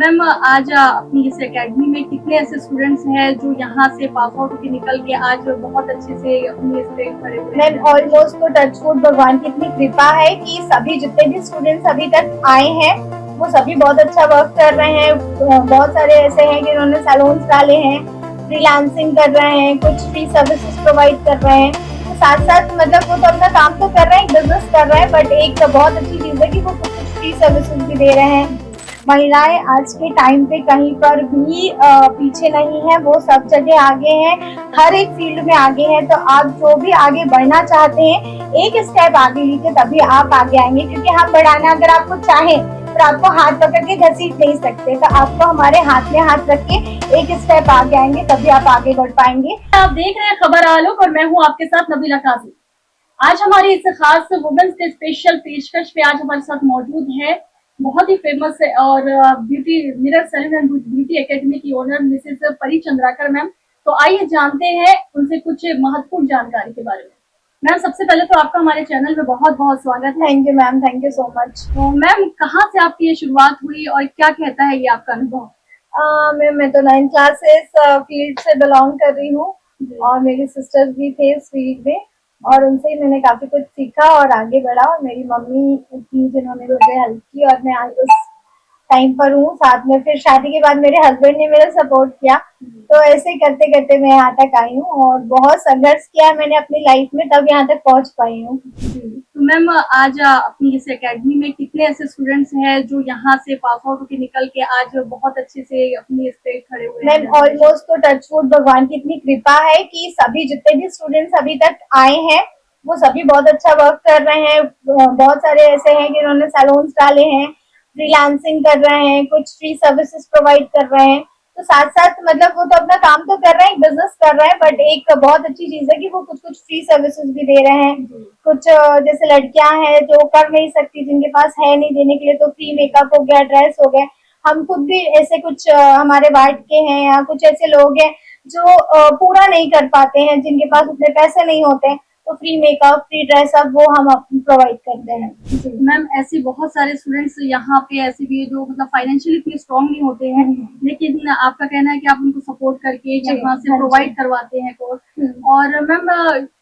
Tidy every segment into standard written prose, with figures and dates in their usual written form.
Ma'am आज अपनी इस एकेडमी में कितने ऐसे स्टूडेंट्स हैं जो यहाँ से पास आउट होकर निकल के आज बहुत अच्छे से अपनी इस पे खड़े हुए हैं? मैम ऑलमोस्ट तो टचवुड भगवान की इतनी कृपा है कि सभी जितने भी स्टूडेंट्स अभी तक आए हैं वो सभी बहुत अच्छा वर्क कर रहे हैं। बहुत सारे ऐसे हैं जिन्होंने सैलून्स डाले हैं, फ्रीलांसिंग कर रहे हैं, कुछ फ्री सर्विसेज प्रोवाइड कर रहे हैं। तो साथ साथ मतलब वो तो अपना काम तो कर रहे हैं, बिजनेस कर रहे हैं, बट एक तो बहुत अच्छी चीज है कि वो कुछ फ्री सर्विसेज भी दे रहे हैं। महिलाएं आज के टाइम पे कहीं पर भी पीछे नहीं है, वो सब जगह आगे हैं, हर एक फील्ड में आगे हैं। तो आप जो भी आगे बढ़ना चाहते हैं, एक स्टेप आगे लीजिए, तभी आप आगे आएंगे। क्योंकि हम बढ़ाना अगर आपको चाहें तो आपको हाथ पकड़ के घसीट नहीं सकते, तो आपको हमारे हाथ में हाथ रख के एक स्टेप आगे आएंगे, तभी आप आगे बढ़ पाएंगे। आप देख रहे हैं खबर आलोक और मैं हूँ आपके साथ नबीला काजी। आज हमारी इस खास वुमेन्स के स्पेशल पेशकश पे आज हमारे साथ मौजूद है बहुत ही फेमस है और beauty mirror salon and beauty academy की owner Mrs Pari Chandrakar ma'am. तो आइए जानते हैं उनसे कुछ महत्वपूर्ण जानकारी के बारे में। मैम सबसे पहले तो आपका हमारे चैनल में बहुत बहुत स्वागत है। Thank you ma'am, thank you so much. तो मैम कहाँ से आपकी ये शुरुआत हुई और क्या कहता है ये आपका अनुभव? मैं तो 9th क्लासेस फील्ड से बिलोंग कर रही हूँ और मेरी सिस्टर्स भी थे इस फील्ड में, और उनसे ही मैंने काफी कुछ सीखा और आगे बढ़ा। और मेरी मम्मी थी जिन्होंने मुझे हेल्प की और मैं आज इस टाइम पर हूँ। साथ में फिर शादी के बाद मेरे हस्बैंड ने मेरा सपोर्ट किया, तो ऐसे करते करते मैं यहाँ तक आई हूँ और बहुत संघर्ष किया मैंने अपनी लाइफ में, तब यहाँ तक पहुँच पाई हूँ। तो मैम आज अपनी इस एकेडमी में कितने ऐसे स्टूडेंट्स हैं जो यहाँ से पास आउट होकर निकल के आज बहुत अच्छे से अपनी इस पे खड़े हुए हैं? मैम ऑलमोस्ट तो टचवुड भगवान की इतनी कृपा है कि सभी जितने भी स्टूडेंट्स अभी तक आए हैं वो सभी बहुत अच्छा वर्क कर रहे हैं। बहुत सारे ऐसे हैं जिन्होंने सैलून्स डाले हैं, फ्रीलांसिंग कर रहे हैं, कुछ फ्री सर्विसेज प्रोवाइड कर रहे हैं। तो साथ साथ मतलब वो तो अपना काम तो कर रहे हैं, बिजनेस कर रहे हैं, बट एक बहुत अच्छी चीज है कि वो कुछ कुछ फ्री सर्विसेज भी दे रहे हैं। कुछ जैसे लड़कियां हैं जो कर नहीं सकती, जिनके पास है नहीं देने के लिए, तो फ्री मेकअप हो गया, ड्रेस हो गया। हम खुद भी ऐसे कुछ हमारे वार्ड के हैं या कुछ ऐसे लोग हैं जो पूरा नहीं कर पाते हैं, जिनके पास उतने पैसे नहीं होते हैं, तो फ्री मेकअप, फ्री ड्रेसअप वो हम प्रोवाइड करते हैं। मैम ऐसे बहुत सारे स्टूडेंट्स यहाँ पे ऐसे भी है जो मतलब फाइनेंशियली इतने स्ट्रॉन्ग नहीं होते हैं, लेकिन आपका कहना है कि आप उनको सपोर्ट करके यहाँ से प्रोवाइड करवाते हैं कोर्स। और मैम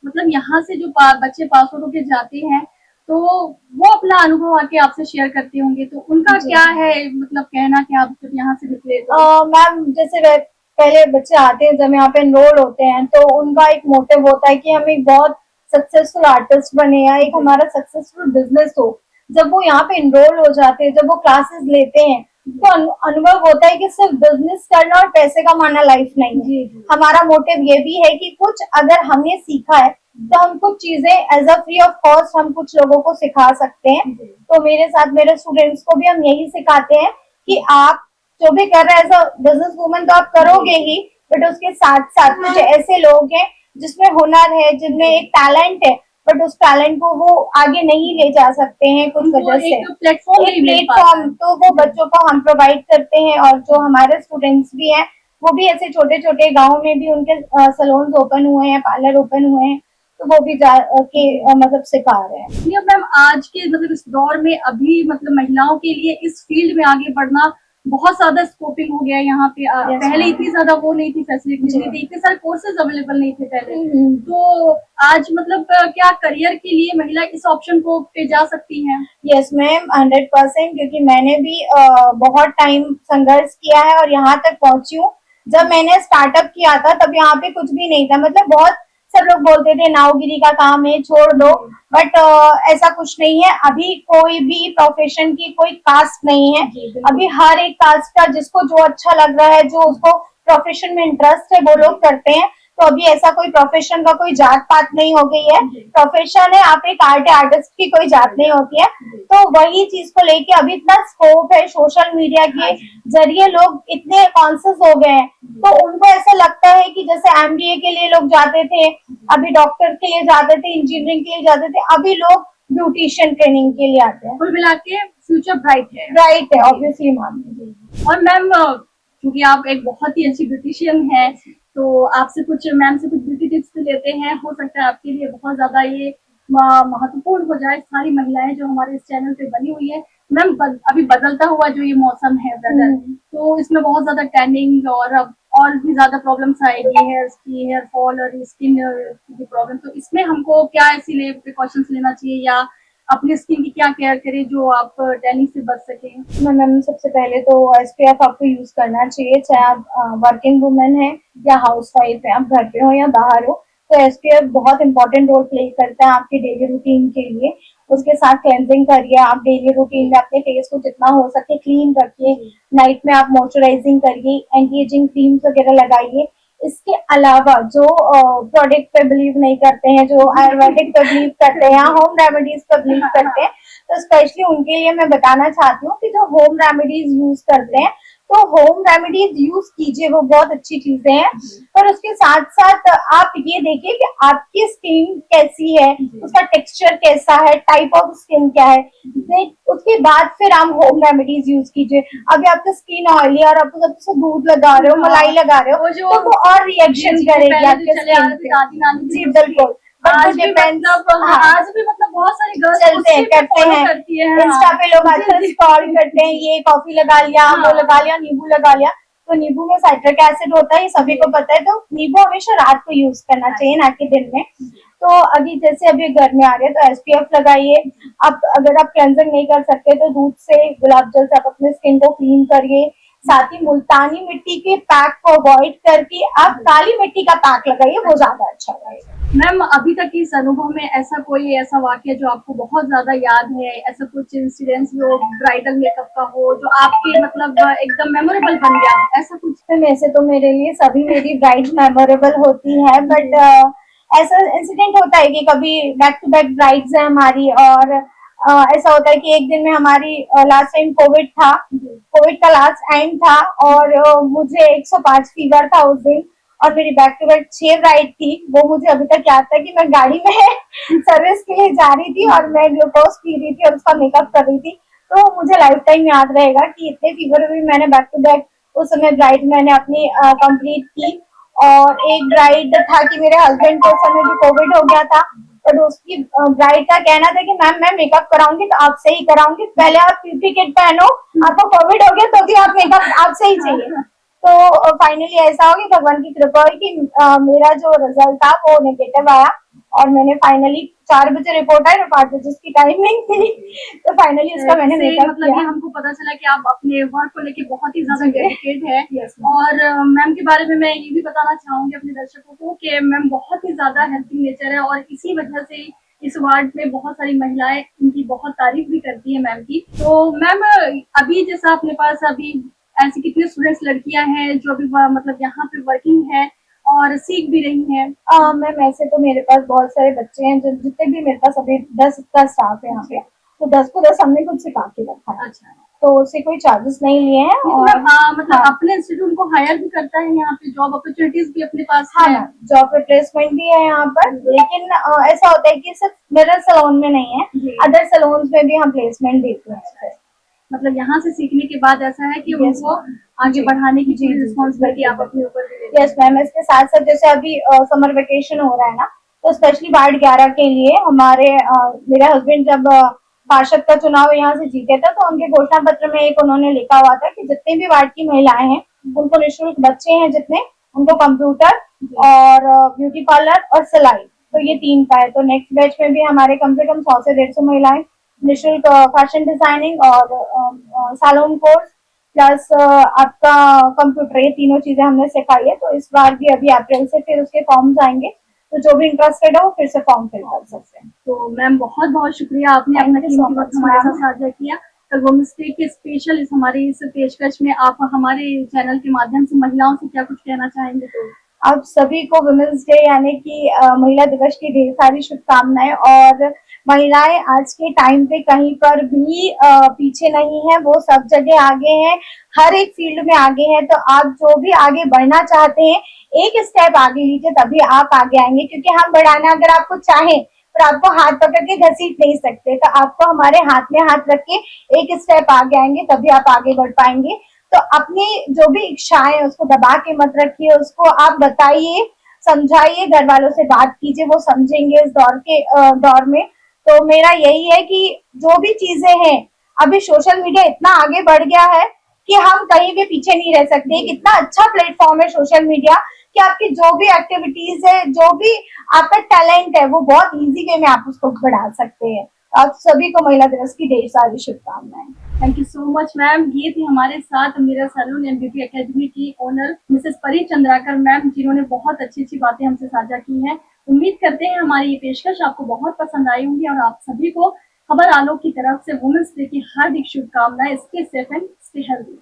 मतलब यहाँ से जो बच्चे पास आउट होके जाते हैं तो वो अपना अनुभव आके आपसे शेयर करते होंगे, तो उनका क्या है मतलब कहना कि आप जब यहाँ से निकले तो? मैम जैसे पहले बच्चे आते हैं, जब यहाँ पे एनरोल होते हैं, तो उनका एक मोटिव होता है कि हम एक बहुत सक्सेसफुल आर्टिस्ट बने या एक हमारा सक्सेसफुल बिजनेस हो। जब वो यहाँ पे एनरोल हो जाते हैं, जब वो क्लासेस लेते हैं, तो अनुभव होता है कि सिर्फ बिजनेस करना और पैसे कमाना लाइफ नहीं है। हमारा मोटिव ये भी है कि कुछ अगर हमने सीखा है तो हम कुछ चीजें as a free of cost हम कुछ लोगों को सिखा सकते हैं। तो मेरे साथ मेरे स्टूडेंट्स को भी हम यही सिखाते हैं कि आप जो भी कर रहे हैं एज अ बिजनेस वूमन तो आप करोगे ही, बट उसके साथ साथ कुछ ऐसे लोग हैं जिसमें हुनर है, जिनमें एक टैलेंट है, बट उस टैलेंट को वो आगे नहीं ले जा सकते हैं कुछ वजह से। एक प्लेटफॉर्म तो वो बच्चों को हम प्रोवाइड करते हैं, और जो हमारे स्टूडेंट्स भी हैं वो भी ऐसे छोटे छोटे गाँव में भी उनके सैलून्स ओपन हुए हैं, पार्लर ओपन हुए हैं, तो वो भी जाके मतलब सिखा रहे हैं। मैम आज के मतलब इस दौर में अभी मतलब महिलाओं के लिए इस फील्ड में आगे बढ़ना बहुत ज्यादा स्कोपिंग हो गया है यहाँ पे। पहले इतनी ज्यादा वो नहीं थी, फैसिलिटीज नहीं थी, इतने सारे कोर्सेज अवेलेबल नहीं थे पहले। तो आज मतलब क्या करियर के लिए महिला इस ऑप्शन को पे जा सकती हैं? यस मैम, 100%, क्योंकि मैंने भी बहुत टाइम संघर्ष किया है और यहाँ तक पहुंची हूँ। जब मैंने स्टार्टअप किया था तब यहाँ पे कुछ भी नहीं था, मतलब बहुत सब लोग बोलते थे नावगिरी का काम है, छोड़ दो, बट ऐसा कुछ नहीं है। अभी कोई भी प्रोफेशन की कोई कास्ट नहीं है। अभी हर एक कास्ट का जिसको जो अच्छा लग रहा है, जो उसको प्रोफेशन में इंटरेस्ट है, वो लोग करते हैं। तो अभी ऐसा कोई प्रोफेशन का कोई जात पात नहीं हो गई है। प्रोफेशन है, आप एक आर्टिस्ट की कोई जात नहीं होती है। तो वही चीज को लेके अभी इतना स्कोप है, सोशल मीडिया के जरिए लोग इतने कॉन्शियस हो गए हैं, तो उनको ऐसा लगता है कि जैसे एमबीए के लिए लोग जाते थे, अभी डॉक्टर के लिए जाते थे, इंजीनियरिंग के लिए जाते थे, अभी लोग ब्यूटिशियन ट्रेनिंग के लिए आते हैं। कुल मिला के फ्यूचर ब्राइट है ऑब्वियसली मैम। और मैम क्योंकि आप एक बहुत ही अच्छी ब्यूटिशियन है, तो आपसे कुछ मैम से कुछ ब्यूटी टिप्स लेते हैं। हो सकता है आपके लिए बहुत ज्यादा ये महत्वपूर्ण हो जाए। सारी महिलाएं जो हमारे इस चैनल पे बनी हुई है मैम अभी बदलता हुआ जो ये मौसम है वेदर, तो इसमें बहुत ज्यादा टैनिंग और अब और भी ज्यादा प्रॉब्लम्स आएगी, हेयर फॉल और स्किन की प्रॉब्लम। तो इसमें हमको क्या ऐसी प्रिकॉशंस लेना चाहिए या अपनी स्किन की क्या केयर करें जो आप टैनिंग से बच सकें? मैम सबसे पहले तो SPF आपको यूज करना चाहिए, चाहे आप वर्किंग वुमेन है या हाउस वाइफ है, आप घर पे हो या बाहर हो, तो SPF बहुत इंपॉर्टेंट रोल प्ले करता है आपके डेली रूटीन के लिए। उसके साथ क्लेंजिंग करिए, आप डेली रूटीन में अपने फेस को जितना हो सके क्लीन रखिए। नाइट में आप मॉइस्चराइजिंग करिए, एंटी एजिंग क्रीम्स वगैरह लगाइए। इसके अलावा जो प्रोडक्ट पे बिलीव नहीं करते हैं, जो आयुर्वेदिक पे बिलीव करते हैं, होम रेमेडीज पे बिलीव करते हैं, तो स्पेशली उनके लिए मैं बताना चाहती हूँ कि जो होम रेमेडीज यूज करते हैं, तो होम रेमेडीज यूज कीजिए, वो बहुत अच्छी चीजें हैं। पर उसके साथ साथ आप ये देखिए कि आपकी स्किन कैसी है, उसका टेक्सचर कैसा है, टाइप ऑफ स्किन क्या है, उसके बाद फिर आप होम रेमेडीज यूज कीजिए। अभी आपका स्किन ऑयली और आप सबसे दूध लगा रहे हो, मलाई लगा रहे हो, तो वो और रिएक्शन करेगी आपके स्किन पे। जी बिल्कुल। आज भी मतलब आज भी मतलब बहुत सारी गर्ल्स चलते हैं, करते हैं, करती है। इंस्टा पे लोग आजकल स्क्रॉल करते हैं, ये कॉफी लगा लिया, वो लगा लिया, नींबू लगा लिया। तो नींबू में साइट्रिक एसिड होता है, ये सभी को पता है। तो नींबू हमेशा रात को यूज करना चाहिए, ना कि दिन में। तो अभी जैसे अभी घर में आ रहे हैं तो SPF लगाइए। अब अगर आप क्लेंजिंग नहीं कर सकते तो दूध से, गुलाब जल से आप अपने स्किन को क्लीन करिए। साथ ही मुल्तानी मिट्टी के पैक को अवॉइड करके आप काली मिट्टी का पैक लगाइए, वो ज्यादा अच्छा रहेगा। मैम अभी तक इस अनुभव में ऐसा वाक्य जो आपको बहुत ज्यादा याद है, ऐसा कुछ इंसिडेंस जो ब्राइडल मेकअप का हो जो आपके मतलब एकदम मेमोरेबल बन गया, ऐसा कुछ? वैसे तो मेरे लिए सभी मेरी ब्राइड मेमोरेबल होती है, बट ऐसा इंसिडेंट होता है कि कभी बैक टू बैक ब्राइड्स है हमारी, और ऐसा होता है कि एक दिन में हमारी लास्ट टाइम कोविड था, कोविड का लास्ट एंड था, और मुझे 105 फीवर था उस दिन, और मेरी बैक टू बैक 6 ब्राइड थी। वो मुझे अभी तक याद था कि मैं गाड़ी में सर्विस के लिए जा रही थी और मैं ग्लूकोज पी रही थी और उसका मेकअप कर रही थी। तो मुझे लाइफ टाइम याद रहेगा कि इतने फीवर में मैंने बैक टू बैक उस समय ब्राइड मैंने अपनी कंप्लीट की। और एक ब्राइड था कि मेरे हस्बैंड को उस समय भी कोविड हो गया था, और उसकी ब्राइड का कहना था कि मैम मैं मेकअप कराऊंगी तो आपसे ही कराऊंगी, पहले आप पीपी किट पहनो, आपको कोविड हो गया तो भी आप मेकअप आपसे ही चाहिए। तो फाइनली ऐसा हो कि भगवान की कृपा हुई कि मेरा जो रिजल्ट था वो नेगेटिव आया, और मैंने फाइनली 4 बजे रिपोर्ट आई और 5 बजे उसकी टाइमिंग थी। तो फाइनली उसका मैंने मेकअप मतलब किया। हमको पता चला कि आप अपने वर्क को लेके बहुत ही ज्यादा डेडिकेट है। और मैम के बारे में मैं ये भी बताना चाहूंगी अपने दर्शकों को कि मैम बहुत ही ज्यादा हेल्पिंग नेचर है, और इसी वजह से इस वार्ड में बहुत सारी महिलाएं इनकी बहुत तारीफ भी करती है मैम की। तो मैम अभी जैसा अपने पास अभी ऐसी कितने स्टूडेंट्स लड़कियां हैं जो अभी मतलब यहाँ पे वर्किंग है और सीख भी रही हैं? मैम ऐसे तो मेरे पास बहुत सारे बच्चे हैं, जितने भी मेरे पास अभी 10 का स्टाफ है यहाँ पे, तो 10 को 10 हमने खुद सिखा के रखा है। अच्छा, तो उससे कोई चार्जेस नहीं लिए हैं। और मतलब अपने इंस्टीट्यूट को हायर भी करता है यहाँ पे, जॉब अपॉर्चुनिटीज भी अपने पास है? जॉब रिप्लेसमेंट भी है यहाँ पर, लेकिन ऐसा होता है कि सिर्फ मिरर सैलून में नहीं है, अदर सैलून्स में भी हम प्लेसमेंट देते हैं। मतलब यहाँ से सीखने के बाद ऐसा है कि उनको आगे बढ़ाने की रिस्पॉन्सिबिलिटी आप अपने ऊपर ले लेते हैं? Yes ma'am. इसके साथ साथ जैसे अभी समर वेकेशन हो रहा है ना, तो स्पेशली वार्ड 11 के लिए हमारे मेरे हस्बैंड जब पार्षद का चुनाव यहाँ से जीते थे, तो उनके घोषणा पत्र में एक उन्होंने लिखा हुआ था कि जितने भी वार्ड की महिलाएं हैं उनको निःशुल्क, बच्चे हैं जितने, उनको कंप्यूटर और ब्यूटी पार्लर और सिलाई, तो ये 3 का है। तो नेक्स्ट बैच में भी हमारे कम से कम 100 से 150 महिलाएं निःशुल्क फैशन डिजाइनिंग और सैलून कोर्स प्लस आपका कंप्यूटर, ये तीनों चीजें हमने सिखाई है। तो इस बार भी अभी अप्रैल से फिर उसके फॉर्म्स आएंगे, तो जो भी इंटरेस्टेड है वो फिर से फॉर्म फिल कर सकते हैं। तो मैम बहुत बहुत शुक्रिया, आपने अपना कीमती वक्त हमारे साथ साझा किया। कल वुमेन्स डे के स्पेशल इस हमारे इस पेशकश में आप हमारे चैनल के माध्यम से महिलाओं से क्या कुछ कहना चाहेंगे? तो आप सभी को वुमेन्स डे यानी कि महिला दिवस की ढेर सारी शुभकामनाएं। और महिलाएं आज के टाइम पे कहीं पर भी पीछे नहीं है, वो सब जगह आगे हैं, हर एक फील्ड में आगे हैं। तो आप जो भी आगे बढ़ना चाहते हैं, एक स्टेप आगे लीजिए, तभी आप आगे आएंगे। क्योंकि हम बढ़ाना अगर आपको चाहें पर आपको हाथ पकड़ के घसीट नहीं सकते, तो आपको हमारे हाथ में हाथ रख के एक स्टेप आगे आएंगे, तभी आप आगे बढ़ पाएंगे। तो अपनी जो भी इच्छाएं है उसको दबा के मत रखिए, उसको आप बताइए, समझाइए, घर वालों से बात कीजिए, वो समझेंगे इस दौर में। तो मेरा यही है कि जो भी चीजें हैं अभी सोशल मीडिया इतना आगे बढ़ गया है कि हम कहीं भी पीछे नहीं रह सकते। एक इतना अच्छा प्लेटफॉर्म है सोशल मीडिया कि आपकी जो भी एक्टिविटीज है, जो भी आपका टैलेंट है, वो बहुत इजी वे में आप उसको बढ़ा सकते हैं। आप सभी को महिला दिवस की ढेर सारी शुभकामनाएं। Thank you so much ma'am. ये थी हमारे साथ mirror salon and beauty academy की owner Mrs Pari Chandrakar ma'am, जिन्होंने बहुत अच्छी अच्छी बातें हमसे साझा की हैं। उम्मीद करते हैं हमारी ये पेशकश आपको बहुत पसंद आई होंगी और आप सभी को खबर आलोक की तरफ से वुमेन्स डे की हार्दिक शुभकामनाएं। Stay safe and stay healthy.